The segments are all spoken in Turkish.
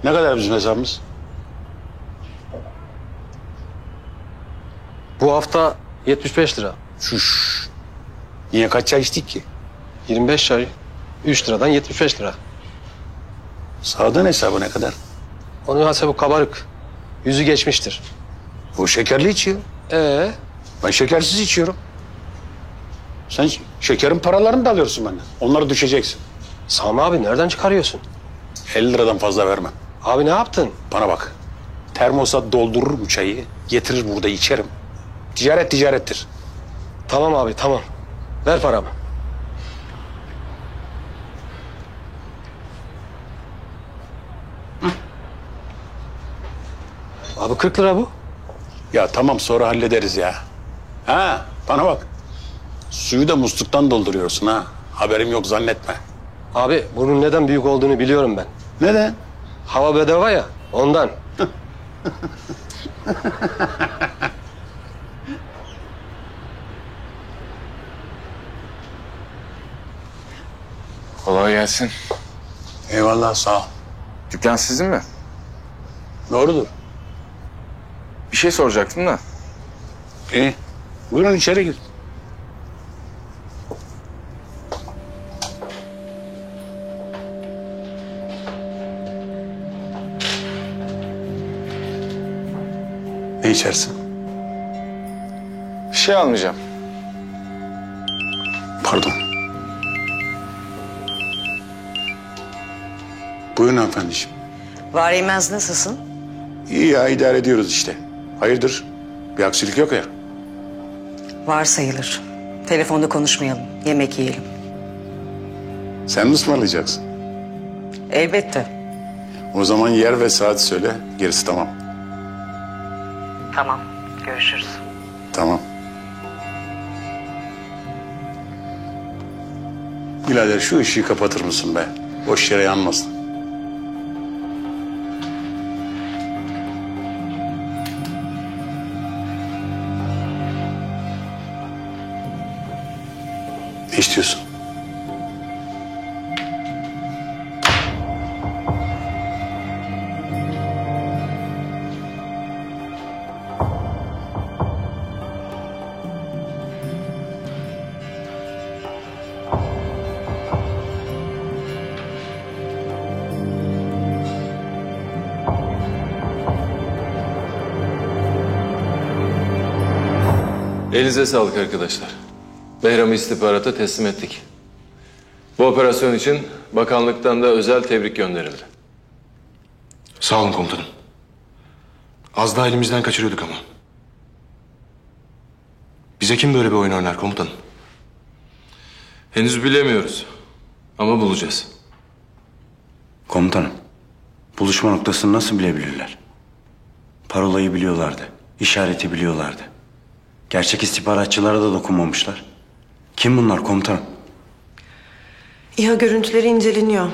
Ne kadar bizim hesabımız? Bu hafta 75 lira. Şuş. Niye kaç çay içtik ki? 25 çay. 3 liradan 75 lira. Sağdan hesabı ne kadar? Onun hesabı kabarık. Yüzü geçmiştir. Bu şekerli içiyor. Ben şekersiz içiyorum. Sen şekerin paralarını da alıyorsun benden. Onları düşeceksin. Sami abi nereden çıkarıyorsun? 50 liradan fazla vermem. Abi ne yaptın? Bana bak. Termosa doldururum çayı. Getirir burada içerim. Ticaret ticarettir. Tamam abi tamam. Ver paramı. Abi 40 lira bu. Ya tamam sonra hallederiz ya. Ha bana bak. Suyu da musluktan dolduruyorsun ha. Haberim yok zannetme. Abi bunun neden büyük olduğunu biliyorum ben. Neden? Hava bedava ya ondan. Kolay gelsin. Eyvallah sağ ol. Dükkan sizin mi? Doğrudur. Bir şey soracaktım da. İyi. Buyurun içeri gir. Ne içersin? Bir şey almayacağım. Pardon. Buyurun hanımefendiciğim. Var Eymez nasılsın? İyi ya idare ediyoruz işte. Hayırdır? Bir aksilik yok ya. Var sayılır. Telefonda konuşmayalım, yemek yiyelim. Sen mi ısmarlayacaksın? Elbette. O zaman yer ve saat söyle. Gerisi tamam. Tamam, görüşürüz. Tamam. Birader şu ışığı kapatır mısın be? Boş yere yanmasın. Ne istiyorsun? Elinize sağlık arkadaşlar. Behram'ı istihbarata teslim ettik. Bu operasyon için bakanlıktan da özel tebrik gönderildi. Sağ olun komutanım. Az daha elimizden kaçırıyorduk ama. Bize kim böyle bir oyun oynar komutanım? Henüz bilemiyoruz ama bulacağız. Komutanım, buluşma noktasını nasıl bilebilirler? Parolayı biliyorlardı, işareti biliyorlardı. Gerçek istihbaratçılara da dokunmamışlar. Kim bunlar komutanım? İHA görüntüleri inceleniyor.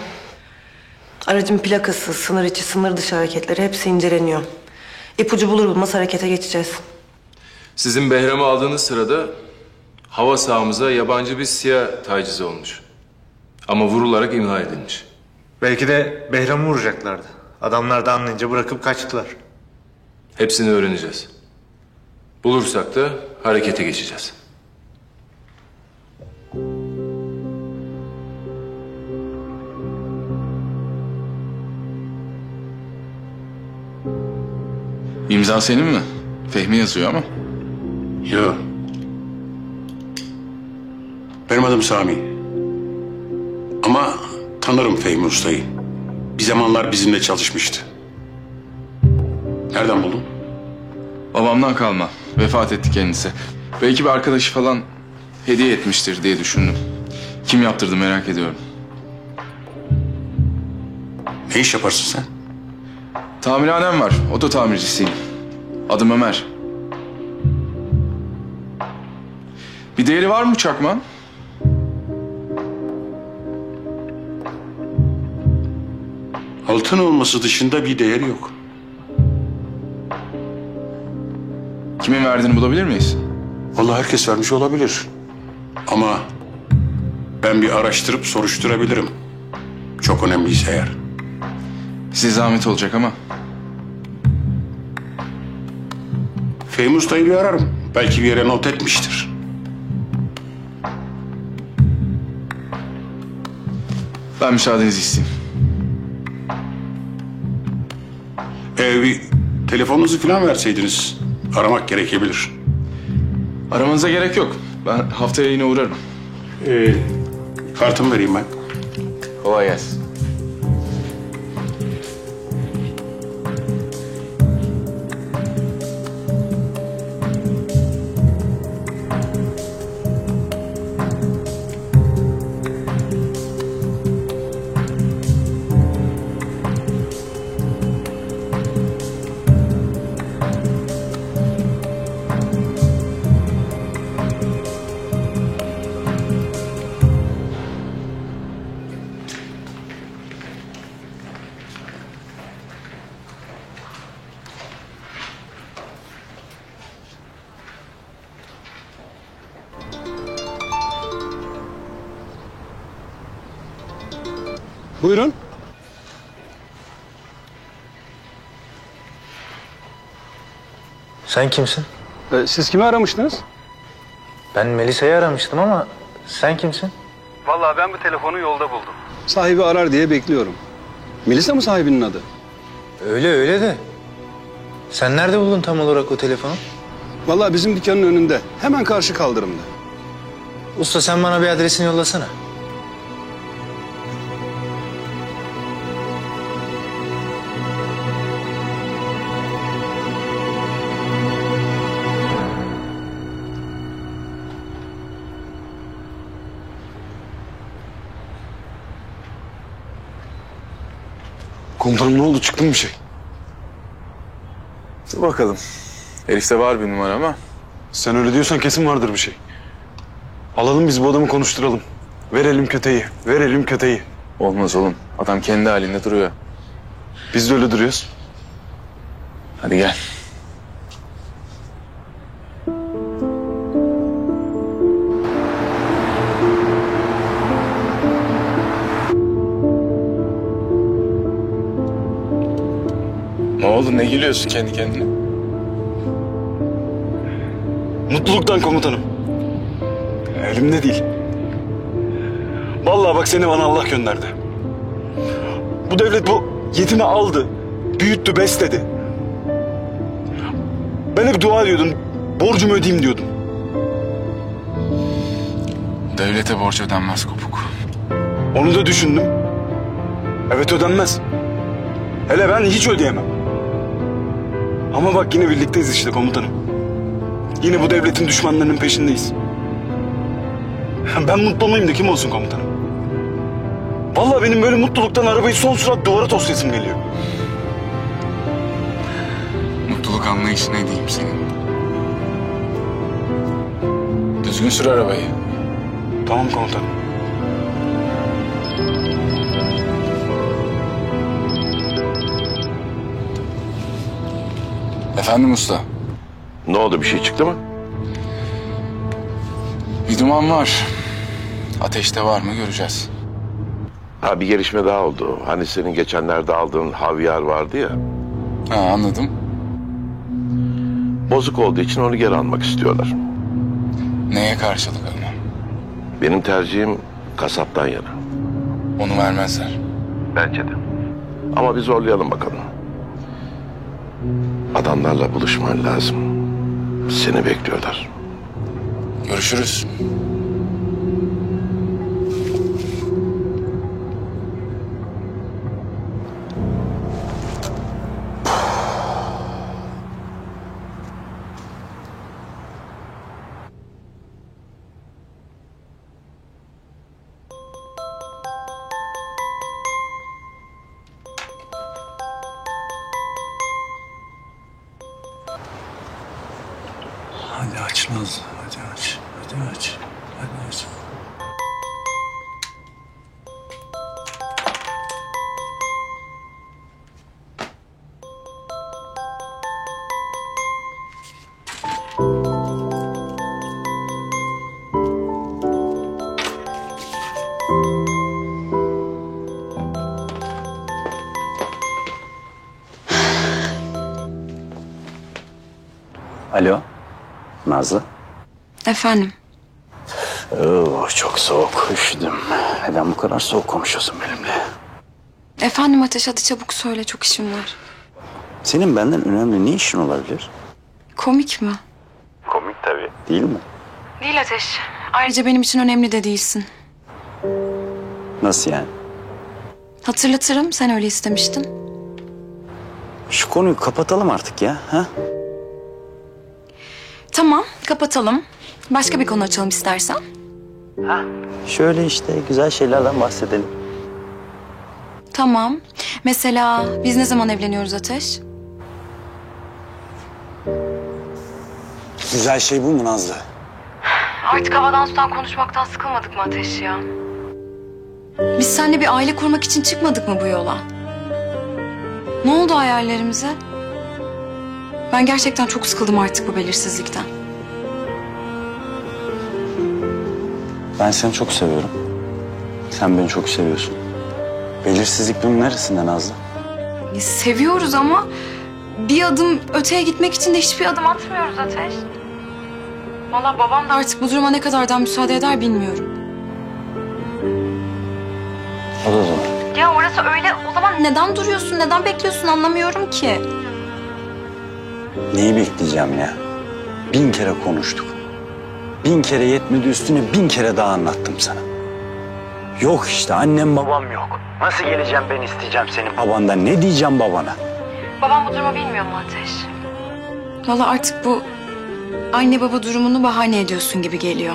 Aracın plakası, sınır içi, sınır dışı hareketleri hepsi inceleniyor. İpucu bulur bulmaz harekete geçeceğiz. Sizin Behram'ı aldığınız sırada hava sahamıza yabancı bir siyah taciz olmuş. Ama vurularak imha edilmiş. Belki de Behram'ı vuracaklardı. Adamlar da anlayınca bırakıp kaçtılar. Hepsini öğreneceğiz. Bulursak da harekete geçeceğiz. İmza senin mi? Fehmi yazıyor ama. Yok. Benim adım Sami. Ama tanırım Fehmi Usta'yı. Bir zamanlar bizimle çalışmıştı. Nereden buldun? Babamdan kalma. Vefat etti kendisi. Belki bir arkadaşı falan hediye etmiştir diye düşündüm. Kim yaptırdı merak ediyorum. Ne iş yaparsın sen? Tamirhanem var. Oto tamircisiyim. Adım Ömer. Bir değeri var mı çakman? Altın olması dışında bir değeri yok. Kimin verdiğini bulabilir miyiz? Vallahi herkes vermiş olabilir. Ama ben bir araştırıp soruşturabilirim. Çok önemliyse eğer. Size zahmet olacak ama. Fehmi Usta'yı bir ararım. Belki bir yere not etmiştir. Ben müsaadenizi isteyeyim. Bir telefonunuzu falan verseydiniz aramak gerekebilir. Aramanıza gerek yok. Ben haftaya yine uğrarım. Kartımı vereyim ben. Kolay gelsin. Buyurun. Sen kimsin? Siz kimi aramıştınız? Ben Melisa'yı aramıştım ama sen kimsin? Vallahi ben bu telefonu yolda buldum. Sahibi arar diye bekliyorum. Melisa mı sahibinin adı? Öyle de. Sen nerede buldun tam olarak o telefonu? Vallahi bizim dükkanın önünde. Hemen karşı kaldırımda. Usta sen bana bir adresini yollasana. Komutanım ne oldu? Çıktı mı bir şey? Dur bakalım. Herifte var bir numara ama. Sen öyle diyorsan kesin vardır bir şey. Alalım biz bu adamı konuşturalım. Verelim köteyi, verelim köteyi. Olmaz oğlum. Adam kendi halinde duruyor. Biz de öyle duruyoruz. Hadi gel. Ne oldu? Ne gülüyorsun kendi kendine? Mutluluktan komutanım. Elimde değil. Vallahi bak seni bana Allah gönderdi. Bu devlet bu yetimi aldı, büyüttü, besledi. Ben hep dua ediyordum, borcumu ödeyeyim diyordum. Devlete borç ödenmez Kopuk. Onu da düşündüm. Evet ödenmez. Hele ben hiç ödeyemem. Ama bak yine birlikteyiz işte komutanım. Yine bu devletin düşmanlarının peşindeyiz. Ben mutlu olmayayım da kim olsun komutanım? Vallahi benim böyle mutluluktan arabayı son sürat duvara toslayasım geliyor. Mutluluk anlayışı ne diyeyim senin? Düzgün sür arabayı. Tamam komutanım. Efendim usta. Ne oldu, bir şey çıktı mı? Bir duman var. Ateşte var mı göreceğiz. Ha, bir gelişme daha oldu. Hani senin geçenlerde aldığın havyar vardı ya. Ha, anladım. Bozuk olduğu için onu geri almak istiyorlar. Neye karşılık ama? Benim tercihim kasaptan yana. Onu vermezler. Bence de. Ama bir zorlayalım bakalım. Adamlarla buluşman lazım. Seni bekliyorlar. Görüşürüz. Hadi aç Nazlı, hadi aç. Hadi aç. Hadi aç. Alo, Nazlı. Efendim? Çok soğuk, üşüdüm. Neden bu kadar soğuk konuşuyorsun benimle? Efendim Ateş, hadi çabuk söyle, çok işim var. Senin benden önemli ne işin olabilir? Komik mi? Komik tabii. Değil mi? Değil Ateş. Ayrıca benim için önemli de değilsin. Nasıl yani? Hatırlatırım, sen öyle istemiştin. Şu konuyu kapatalım artık ya. Ha? Tamam, kapatalım. Başka bir konu açalım istersen. Şöyle işte güzel şeylerden bahsedelim. Tamam. Mesela biz ne zaman evleniyoruz Ateş? Güzel şey bu mu Nazlı? Artık havadan sudan konuşmaktan sıkılmadık mı Ateş ya? Biz seninle bir aile kurmak için çıkmadık mı bu yola? Ne oldu hayallerimize? Ben gerçekten çok sıkıldım artık bu belirsizlikten. Ben seni çok seviyorum. Sen beni çok seviyorsun. Belirsizlik bunun neresinde Nazlı? Seviyoruz ama bir adım öteye gitmek için de hiçbir adım atmıyoruz Ateş. Vallahi babam da artık bu duruma ne kadardan müsaade eder bilmiyorum. O da doğru. Ya orası öyle, o zaman neden duruyorsun, neden bekliyorsun anlamıyorum ki. Neyi bekleyeceğim ya? 1000 kere konuştuk. 1000 kere yetmedi üstüne 1000 kere daha anlattım sana. Yok işte annem babam yok. Nasıl geleceğim ben isteyeceğim senin babandan? Ne diyeceğim babana? Babam bu durumu bilmiyor mu Ateş? Vallahi artık bu anne baba durumunu bahane ediyorsun gibi geliyor.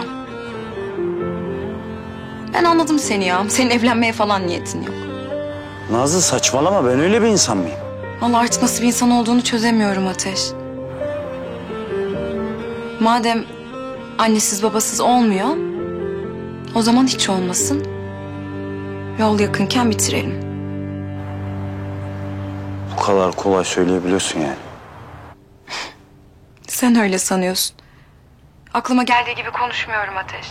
Ben anladım seni ya. Senin evlenmeye falan niyetin yok. Nazlı saçmalama, ben öyle bir insan mıyım? Vallahi artık nasıl bir insan olduğunu çözemiyorum Ateş. Madem annesiz babasız olmuyor, o zaman hiç olmasın. Yol yakınken bitirelim. Bu kadar kolay söyleyebiliyorsun yani. Sen öyle sanıyorsun. Aklıma geldiği gibi konuşmuyorum Ateş.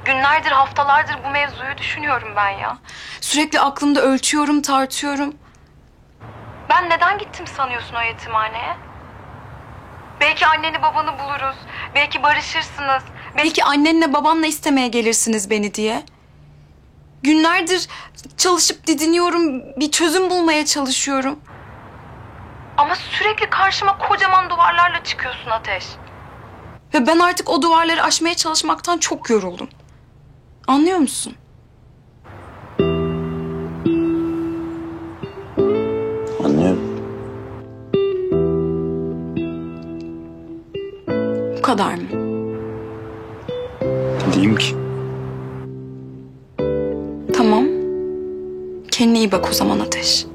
Günlerdir, haftalardır bu mevzuyu düşünüyorum ben ya. Sürekli aklımda ölçüyorum, tartıyorum. Ben neden gittim sanıyorsun o yetimhaneye? Belki anneni babanı buluruz. Belki barışırsınız. Belki annenle babanla istemeye gelirsiniz beni diye. Günlerdir çalışıp didiniyorum, bir çözüm bulmaya çalışıyorum. Ama sürekli karşıma kocaman duvarlarla çıkıyorsun Ateş. Ve ben artık o duvarları aşmaya çalışmaktan çok yoruldum. Anlıyor musun? Anlıyorum. Bu kadar mı? Ne diyeyim ki? Tamam. Kendine iyi bak o zaman Ateş.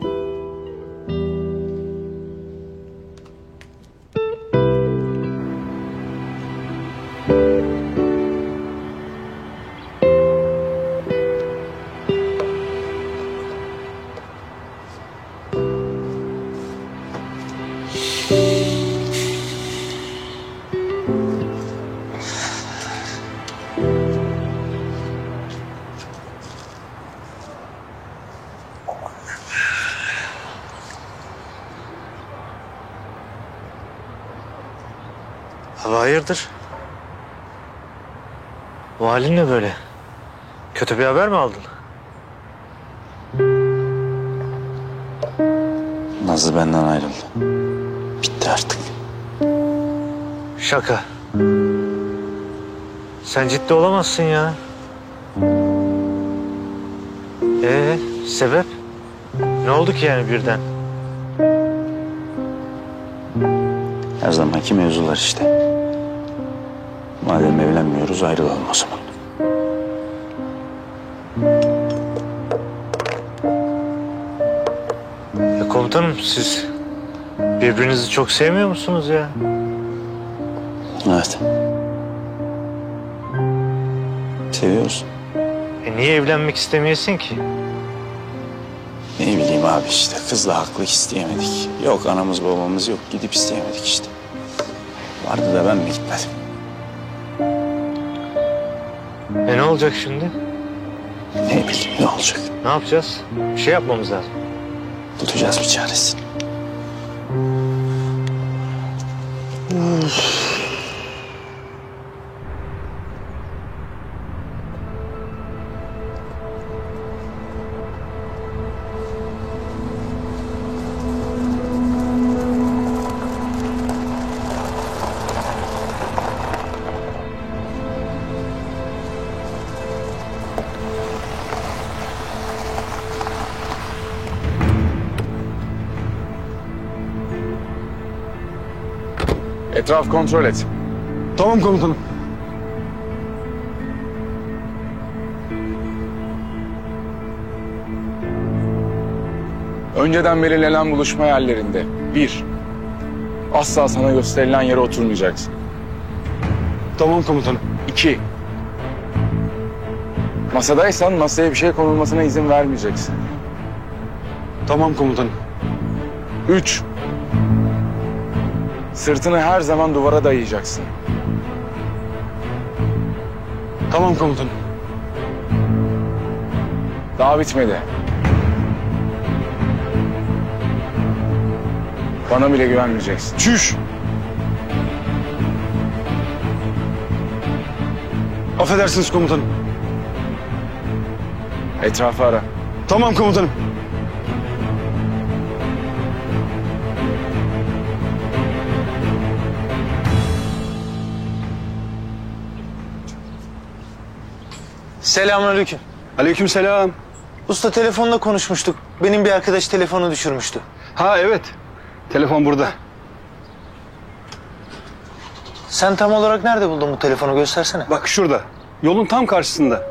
Abi hayırdır? Bu halin ne böyle? Kötü bir haber mi aldın? Nazlı benden ayrıldı. Bitti artık. Şaka. Sen ciddi olamazsın ya. Sebep? Ne oldu ki yani birden? Her zamanki mevzular işte. Madem evlenmiyoruz ayrılalım o zaman. Komutanım siz birbirinizi çok sevmiyor musunuz ya? Evet. Seviyoruz. Niye evlenmek istemeyesin ki? Ne bileyim abi işte kızla haklı isteyemedik. Yok anamız babamız yok gidip isteyemedik işte. Vardı da ben mi gitmedim? Ne olacak şimdi? Ne bileyim ne olacak? Ne yapacağız? Bir şey yapmamız lazım. Bulacağız bir çaresini. Etraf kontrol et. Tamam komutanım. Önceden belirlenen buluşma yerlerinde. 1. Asla sana gösterilen yere oturmayacaksın. Tamam komutanım. 2. Masadaysan masaya bir şey konulmasına izin vermeyeceksin. Tamam komutanım. 3. Sırtını her zaman duvara dayayacaksın. Tamam komutanım. Daha bitmedi. Bana bile güvenmeyeceksin. Çüş. Affedersiniz komutanım. Etrafı ara. Tamam komutanım. Selamünaleyküm. Aleykümselam. Usta telefonla konuşmuştuk. Benim bir arkadaş telefonu düşürmüştü. Ha evet. Telefon burada. Sen tam olarak nerede buldun bu telefonu, göstersene. Bak şurada. Yolun tam karşısında.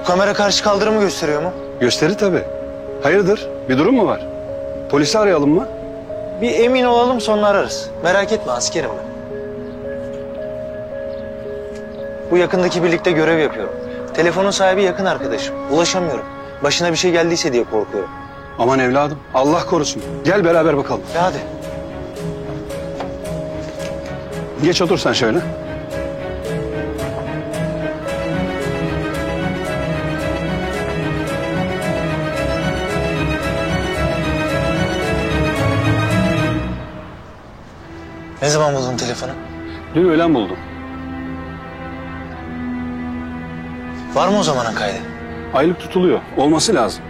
Kamera karşı kaldırımı gösteriyor mu? Gösteri tabii. Hayırdır? Bir durum mu var? Polisi arayalım mı? Bir emin olalım, sonra ararız. Merak etme, askerim ben. Bu yakındaki birlikte görev yapıyorum. Telefonun sahibi yakın arkadaşım. Ulaşamıyorum. Başına bir şey geldiyse diye korkuyorum. Aman evladım. Allah korusun. Gel beraber bakalım. Ya hadi. Geç otur sen şöyle. Ne zaman buldun telefonu? Dün öğlen buldum. Var mı o zamanın kaydı? Aylık tutuluyor. Olması lazım.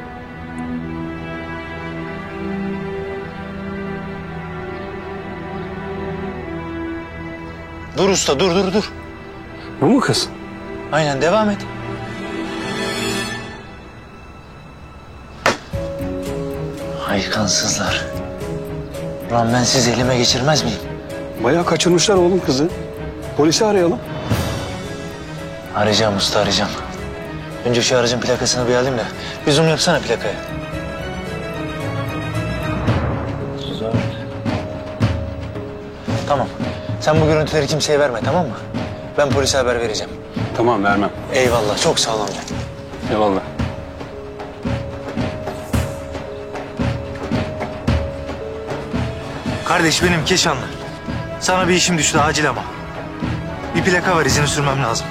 Dur usta, dur. Bu mu kız? Aynen, devam et. Haykansızlar. Ulan ben sizi elime geçirmez miyim? Bayağı kaçırmışlar oğlum kızı. Polisi arayalım. Arayacağım usta, arayacağım. Önce şu aracın plakasını bir alayım da. Bir zoom yapsana plakaya. Zor. Tamam. Sen bu görüntüleri kimseye verme, tamam mı? Ben polise haber vereceğim. Tamam vermem. Eyvallah, çok sağ ol amca. Eyvallah. Kardeş benim Keşanlı. Sana bir işim düştü acil ama. Bir plaka var, izini sürmem lazım.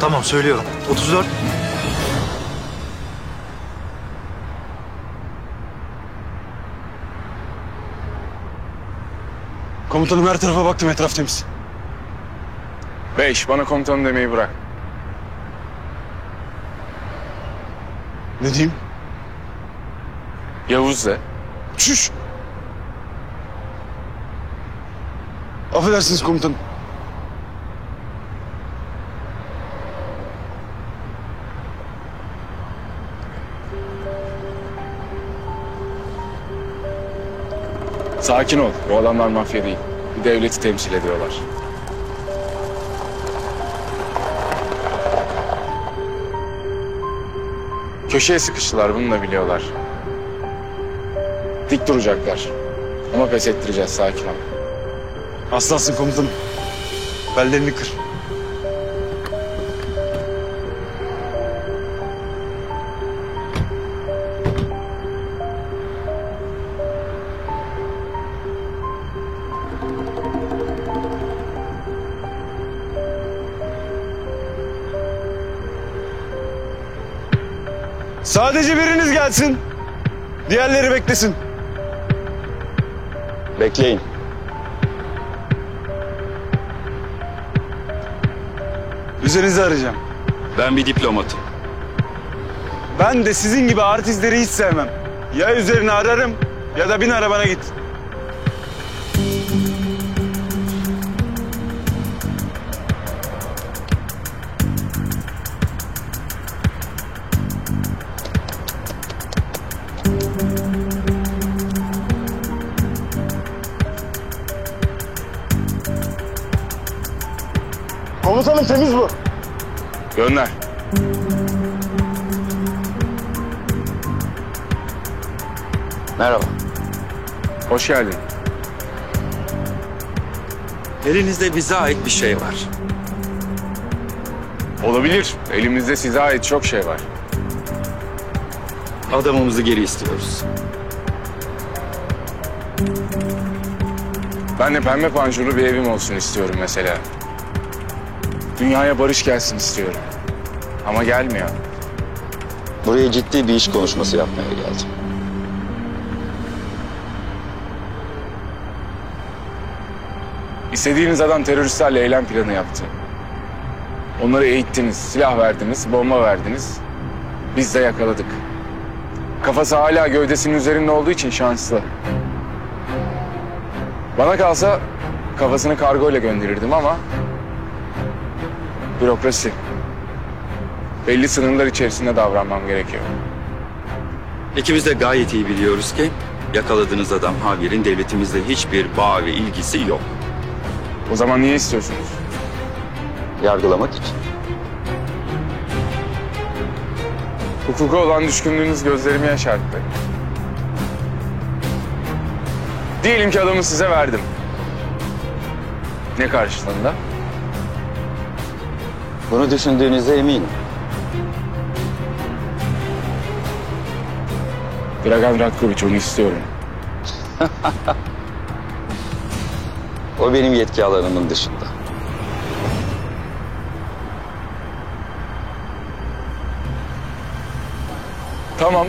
Tamam söylüyorum. 34. Komutanım her tarafa baktım, etraf temiz. 5. Bana komutanım demeyi bırak. Ne diyeyim? Yavuz de. Çüş. Affedersiniz komutanım. Sakin ol. Bu adamlar mafya değil. Bir devleti temsil ediyorlar. Köşeye sıkıştılar, bunu da biliyorlar. Dik duracaklar. Ama pes ettireceğiz, sakin ol. Aslansın komutanım. Bellerini kır. Sadece biriniz gelsin. Diğerleri beklesin. Bekleyin. Üzerinizi arayacağım. Ben bir diplomatım. Ben de sizin gibi artistleri hiç sevmem. Ya üzerini ararım ya da bin arabana git. Komutanım temiz bu. Gönder. Merhaba. Hoş geldin. Elinizde bize ait bir şey var. Olabilir. Elimizde size ait çok şey var. Adamımızı geri istiyoruz. Ben de pembe panjurlu bir evim olsun istiyorum mesela. Dünyaya barış gelsin istiyorum. Ama gelmiyor. Buraya ciddi bir iş konuşması yapmaya geldim. İstediğiniz adam teröristlerle eylem planı yaptı. Onları eğittiniz, silah verdiniz, bomba verdiniz. Biz de yakaladık. Kafası hala gövdesinin üzerinde olduğu için şanslı. Bana kalsa kafasını kargoyla gönderirdim ama... bürokrasi. Belli sınırlar içerisinde davranmam gerekiyor. İkimiz de gayet iyi biliyoruz ki yakaladığınız adam Javier'in devletimizle hiçbir bağ ve ilgisi yok. O zaman niye istiyorsunuz? Yargılamak için. Hukuka olan düşkünlüğünüz gözlerimi yaşarttı. Diyelim ki adamı size verdim. Ne karşılığında? Bunu düşündüğünüze eminim. Dragan Ratkoviç, onu istiyorum. O benim yetki alanımın dışında. Tamam.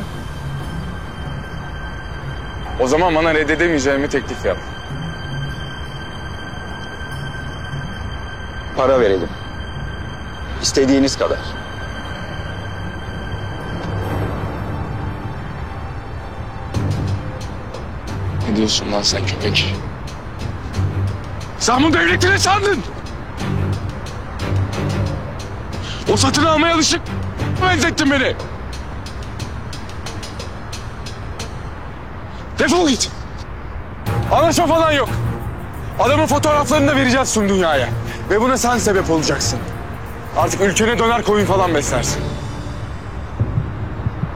O zaman bana reddedemeyeceğimi teklif yap. Para verelim. İstediğiniz kadar. Ne diyorsun lan sen köpek? Sen bu devleti ne sandın? O satın almaya alışık benzettin beni. Defol git. Anlaşma falan yok. Adamın fotoğraflarını da vereceğiz tüm dünyaya. Ve buna sen sebep olacaksın. Artık ülkene döner koyun falan beslersin.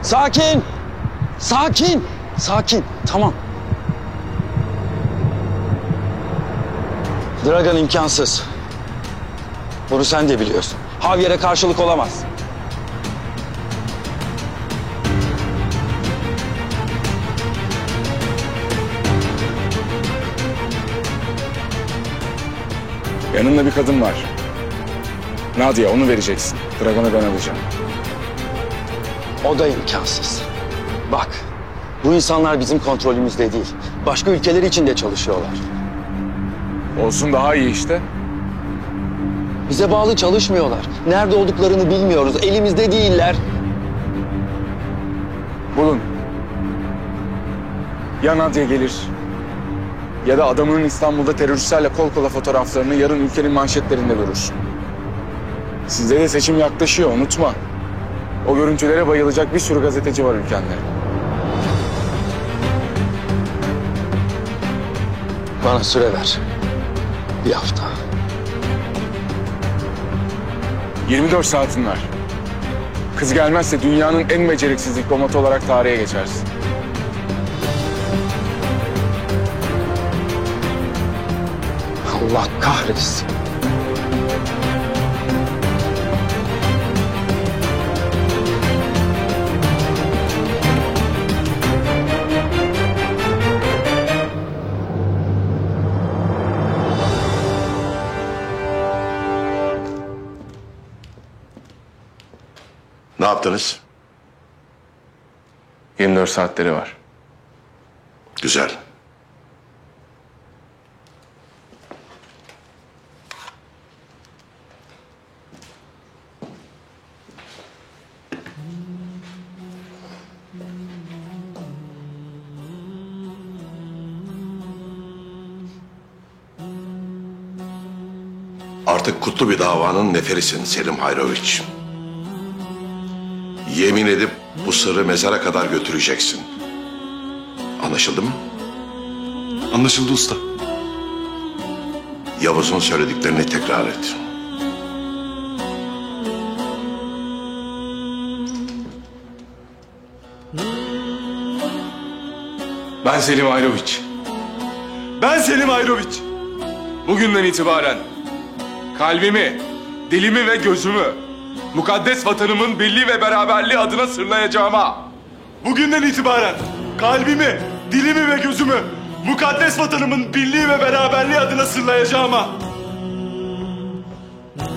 Sakin! Sakin! Sakin, tamam. Dragan imkansız. Bunu sen de biliyorsun. Javier'e karşılık olamaz. Yanında bir kadın var. Nadia, onu vereceksin. Dragan'ı ben alacağım. O da imkansız. Bak, bu insanlar bizim kontrolümüzde değil. Başka ülkeler için de çalışıyorlar. Olsun, daha iyi işte. Bize bağlı çalışmıyorlar. Nerede olduklarını bilmiyoruz. Elimizde değiller. Bulun. Ya Nadia gelir ya da adamının İstanbul'da teröristlerle kol kola fotoğraflarını yarın ülkenin manşetlerinde görürsün. Sizde de seçim yaklaşıyor, unutma. O görüntülere bayılacak bir sürü gazeteci var ülkende. Bana süre ver. Bir hafta. 24 saatin var. Kız gelmezse dünyanın en beceriksiz diplomatı olarak tarihe geçersin. Allah kahretsin. Ne yaptınız? 24 saatleri var. Güzel. Artık kutlu bir davanın neferisin Selim Hayroviç. Yemin edip bu sırrı mezara kadar götüreceksin. Anlaşıldı mı? Anlaşıldı usta. Yavuz'un söylediklerini tekrar et. Ben Selim Ayroviç. Ben Selim Ayroviç. Bugünden itibaren kalbimi, dilimi ve gözümü mukaddes vatanımın birliği ve beraberliği adına sırlayacağıma, Bugünden itibaren kalbimi, dilimi ve gözümü mukaddes vatanımın birliği ve beraberliği adına sırlayacağıma,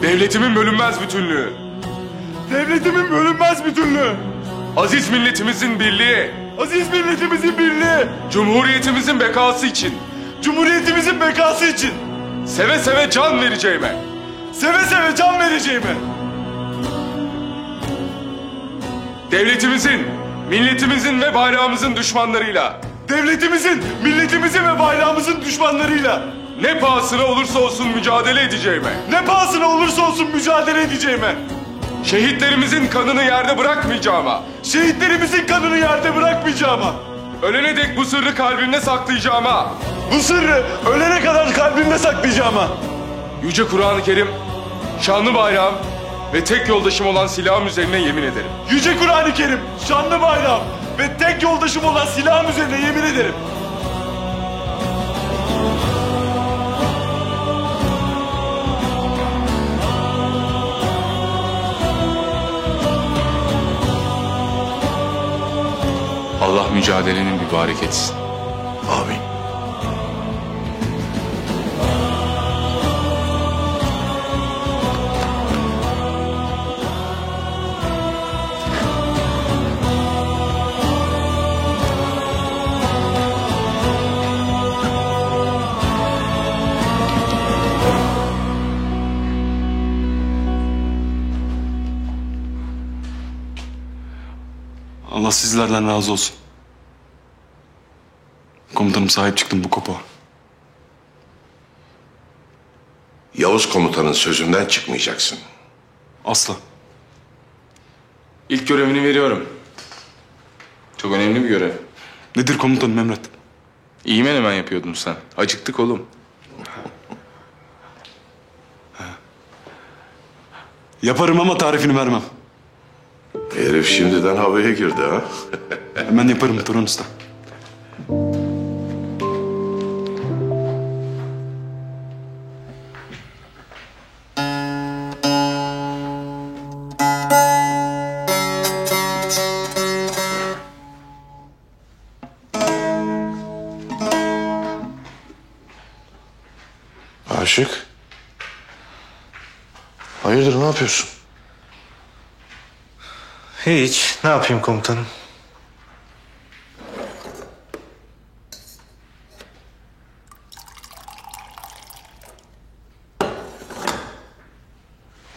devletimin bölünmez bütünlüğü, devletimin bölünmez bütünlüğü, aziz milletimizin birliği, aziz milletimizin birliği, cumhuriyetimizin bekası için cumhuriyetimizin bekası için seve seve can vereceğime, seve seve can vereceğime, devletimizin, milletimizin ve bayrağımızın düşmanlarıyla devletimizin, milletimizin ve bayrağımızın düşmanlarıyla ne pahasına olursa olsun mücadele edeceğime, ne pahasına olursa olsun mücadele edeceğime, şehitlerimizin kanını yerde bırakmayacağıma, şehitlerimizin kanını yerde bırakmayacağıma, ölene dek bu sırrı kalbimde saklayacağıma, bu sırrı ölene kadar kalbimde saklayacağıma, Yüce Kur'an-ı Kerim, şanlı bayrağım ve tek yoldaşım olan silahım üzerine yemin ederim. Yüce Kur'an-ı Kerim, şanlı bayrağım ve tek yoldaşım olan silahım üzerine yemin ederim. Allah mücadelenin mübarek etsin. Amin. Allah sizlerden razı olsun. Komutanım sahip çıktım bu kopağa. Yavuz komutanın sözünden çıkmayacaksın. Asla. İlk görevini veriyorum. Çok önemli bir görev. Nedir komutanım emret? İyi menemen yapıyordun sen. Acıktık oğlum. Yaparım ama tarifini vermem. Herif şimdiden havaya girdi ha. Hemen yaparım Turan Usta. Aşık. Hayırdır ne yapıyorsun? Hiç. Ne yapayım komutanım?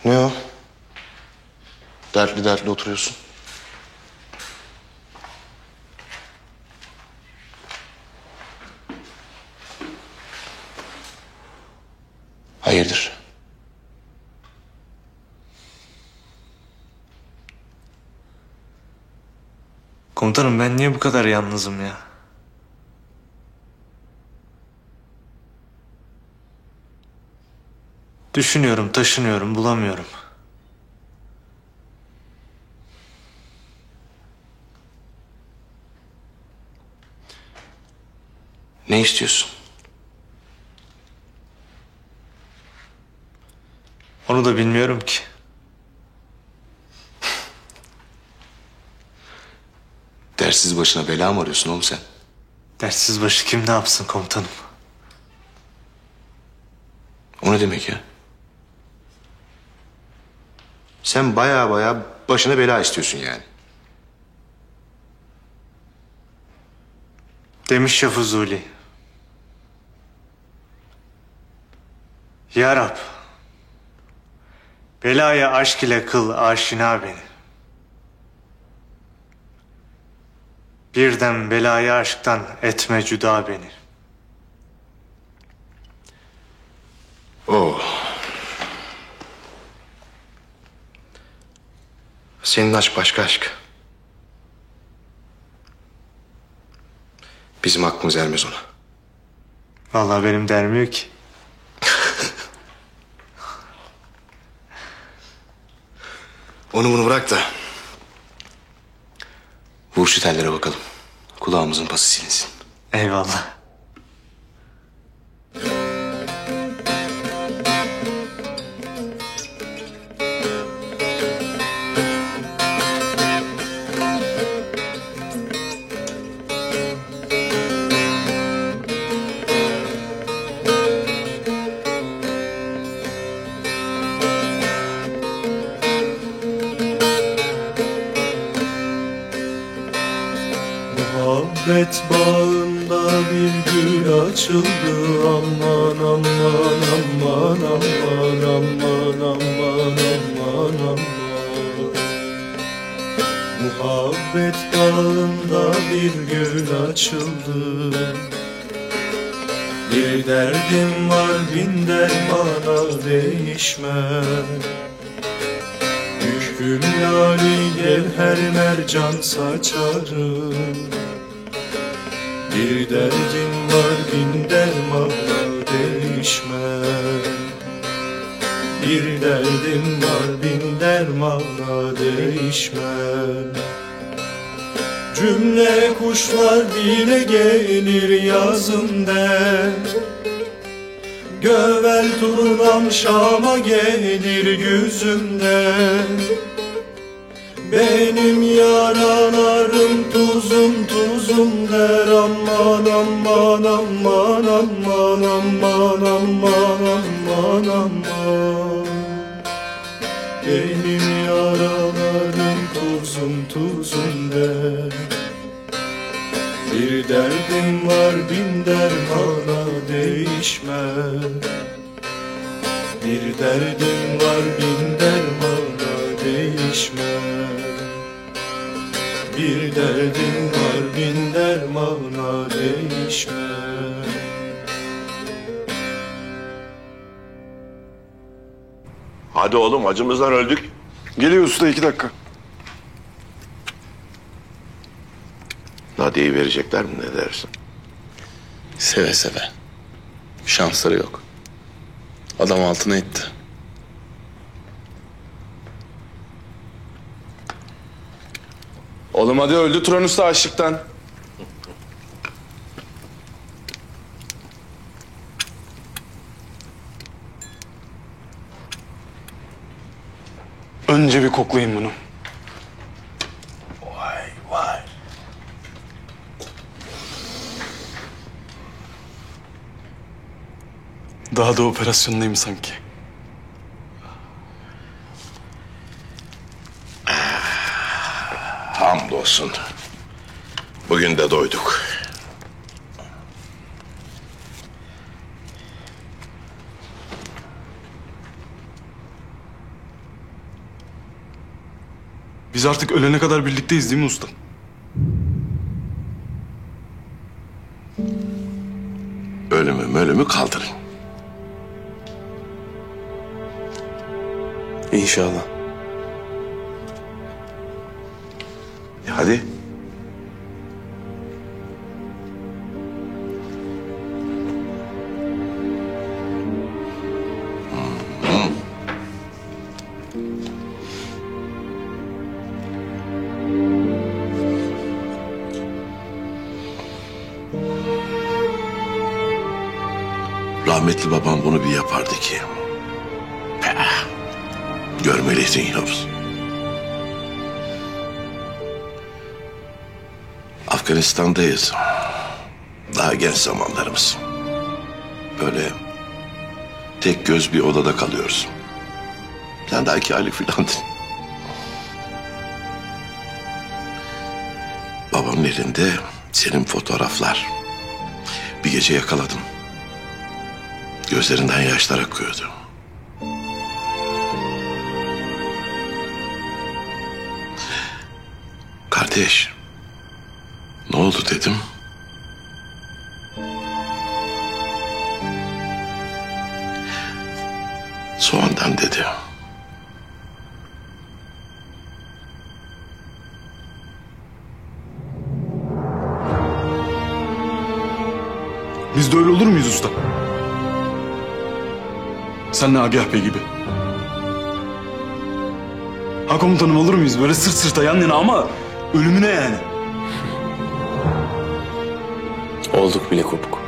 Ne o? Dertli dertli oturuyorsun. Hayırdır? Komutanım ben niye bu kadar yalnızım ya? Düşünüyorum, taşınıyorum, bulamıyorum. Ne istiyorsun? Onu da bilmiyorum ki. Dersiz başına bela mı arıyorsun oğlum sen? Dertsiz başı kim ne yapsın komutanım? O ne demek ya? Sen baya başına bela istiyorsun yani. Demiş ya Fuzuli. Ya Rab, belaya aşk ile kıl aşina beni. Birden belaya aşktan etme cüda beni. Oh. Senin aşk başka aşk. Bizim aklımız ermez ona. Vallahi benim dermiyor ki. Onu bunu bırak da. Vur şu tellere bakalım. Kulağımızın pası silinsin. Eyvallah. Muhabbet bağında bir gül açıldı. Aman aman aman aman aman aman aman aman. Muhabbet bağında bir gül açıldı. Bir derdim var bin dermana değişmez. Hüküm lali gevher mercan saçarım. Bir derdim var bin dermana değişmez. Bir derdim var bin dermana değişmez. Cümle kuşlar dile gelir yazım der. Gövel turnam Şam'a gelir yüzümden. Benim yaralarım tuzum tuzum der. Aman aman aman aman aman aman aman aman. Benim yaralarım tuzum tuzum der. Bir derdim var bin dermana değişmez. Bir derdim var bin dermana değişmez. Bir derdim var bin dermana değişmez. Hadi oğlum, acımızdan öldük. Geliyor usta, 2 dakika. Nadia'yı verecekler mi, ne dersin? Seve seve. Şansları yok. Adam altına etti. Oğlum hadi, öldü Turan Usta açlıktan. Önce bir koklayın bunu. Vay vay. Daha da operasyondayım sanki. Hamdolsun. Bugün de doyduk. Biz artık ölene kadar birlikteyiz değil mi usta? Ölümü kaldırın. İnşallah. Hadi. Rahmetli babam bunu bir yapardı ki. Görmeliydin Yavuz. Afganistan'dayız. Daha genç zamanlarımız. Böyle tek göz bir odada kalıyoruz. Sen daha 2 aylık filandın. Babamın elinde senin fotoğraflar. Bir gece yakaladım. Gözlerinden yaşlar akıyordu. Kardeş, ne oldu dedim. Soğandan dedi. Biz de öyle olur muyuz usta? Senle Agah Bey gibi. Ha komutanım, olur muyuz? Böyle sırt sırta yan yana ama ölümüne yani. Olduk bile kopuk.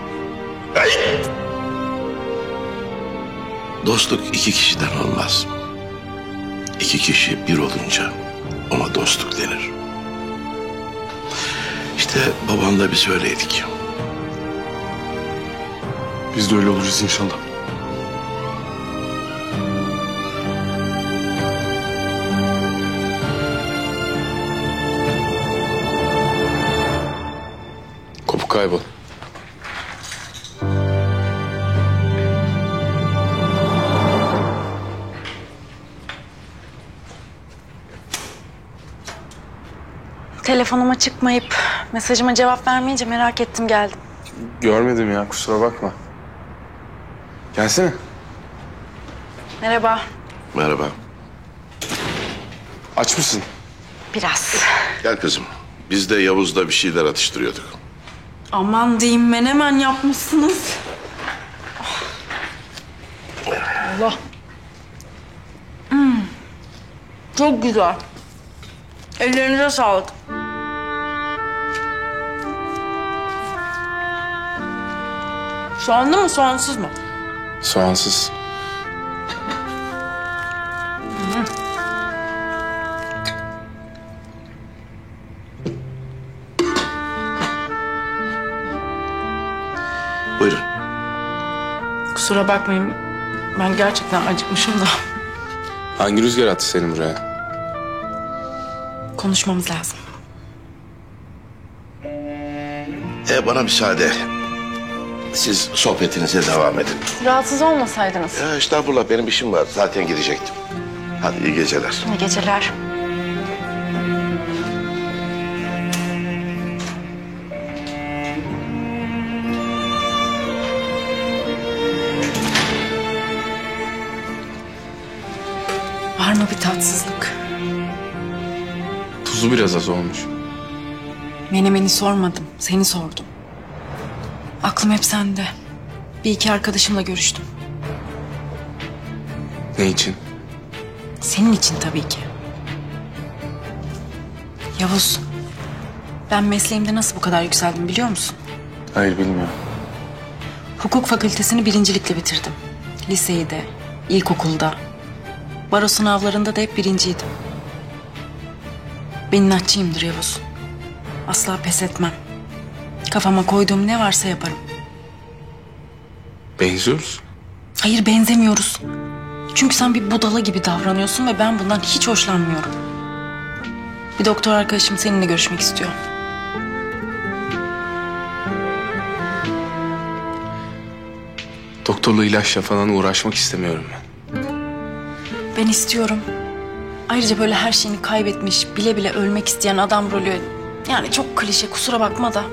Dostluk iki kişiden olmaz. İki kişi bir olunca ona dostluk denir. İşte babanla biz öyleydik. Biz de öyle oluruz inşallah. Kopuk kaybol. Telefonuma çıkmayıp mesajıma cevap vermeyince merak ettim geldim. Görmedim ya, kusura bakma. Gelsene. Merhaba. Merhaba. Aç mısın? Biraz. Gel kızım. Biz de Yavuz'la bir şeyler atıştırıyorduk. Aman diyeyim menemen yapmışsınız. Allah. Çok güzel. Ellerinize sağlık. Soğanlı mı soğansız mı? Soğansız. Buyurun. Kusura bakmayın. Ben gerçekten acıkmışım da. Hangi rüzgar attı seni buraya? Konuşmamız lazım. Bana müsaade. Siz sohbetinize devam edin. Rahatsız olmasaydınız. Ya estağfurullah, benim işim var. Zaten gidecektim. Hadi iyi geceler. İyi geceler. Var mı bir tatsızlık? Tuzu biraz az olmuş. Menemeni sormadım, seni sordum. Aklım hep sende. Bir iki arkadaşımla görüştüm. Ne için? Senin için tabii ki. Yavuz, ben mesleğimde nasıl bu kadar yükseldim biliyor musun? Hayır, bilmiyorum. Hukuk fakültesini birincilikle bitirdim. Liseyi de, ilkokulda. Baro sınavlarında da hep birinciydim. Ben inatçıyımdır Yavuz. Asla pes etmem. Kafama koyduğum ne varsa yaparım. Benziyoruz. Hayır, benzemiyoruz. Çünkü sen bir budala gibi davranıyorsun ve ben bundan hiç hoşlanmıyorum. Bir doktor arkadaşım seninle görüşmek istiyor. Doktorla ilaçla falan uğraşmak istemiyorum ben. Ben istiyorum. Ayrıca böyle her şeyini kaybetmiş, bile bile ölmek isteyen adam rolü... Yani çok klişe, kusura bakma da.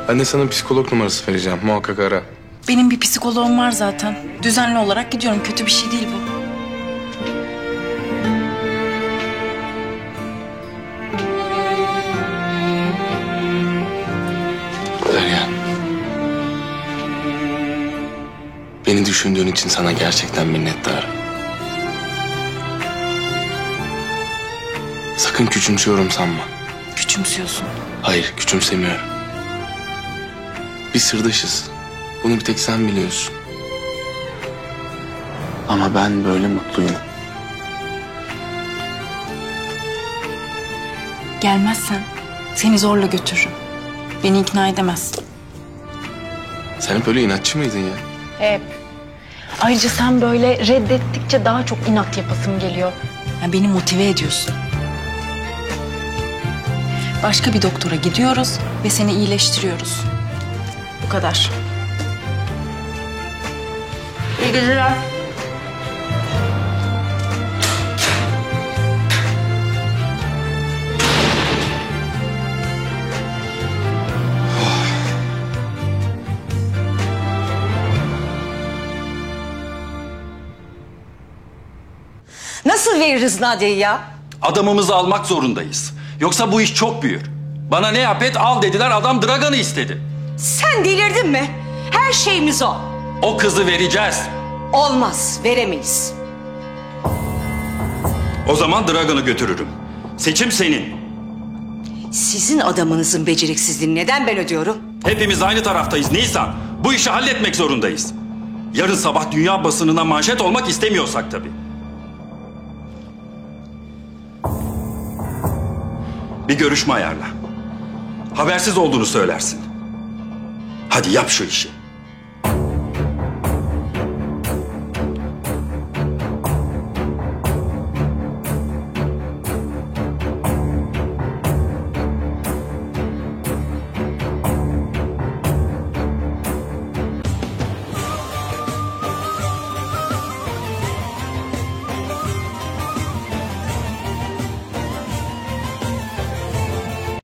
Ben de sana psikolog numarası vereceğim. Muhakkak ara. Benim bir psikoloğum var zaten. Düzenli olarak gidiyorum. Kötü bir şey değil bu. Derya. Beni düşündüğün için sana gerçekten minnettarım. Sakın küçümsüyorum sanma. Küçümsüyorsun. Hayır, küçümsemiyorum. Biz sırdaşız. Bunu bir tek sen biliyorsun. Ama ben böyle mutluyum. Gelmezsen seni zorla götürürüm. Beni ikna edemezsin. Sen hep böyle inatçı mıydın ya? Hep. Ayrıca sen böyle reddettikçe daha çok inat yapasım geliyor. Yani beni motive ediyorsun. Başka bir doktora gidiyoruz ve seni iyileştiriyoruz. Bu kadar. İyi geceler. Nasıl veririz Nadia'yı ya? Adamımızı almak zorundayız. Yoksa bu iş çok büyür. Bana ne yap et al dediler, adam Dragan'ı istedi. Sen delirdin mi? Her şeyimiz o. O kızı vereceğiz. Olmaz, veremeyiz. O zaman Dragan'ı götürürüm. Seçim senin. Sizin adamınızın beceriksizliğini neden ben ödüyorum? Hepimiz aynı taraftayız Nisan. Bu işi halletmek zorundayız. Yarın sabah dünya basınına manşet olmak istemiyorsak tabii. Bir görüşme ayarla. Habersiz olduğunu söylersin. Hadi yap şu işi.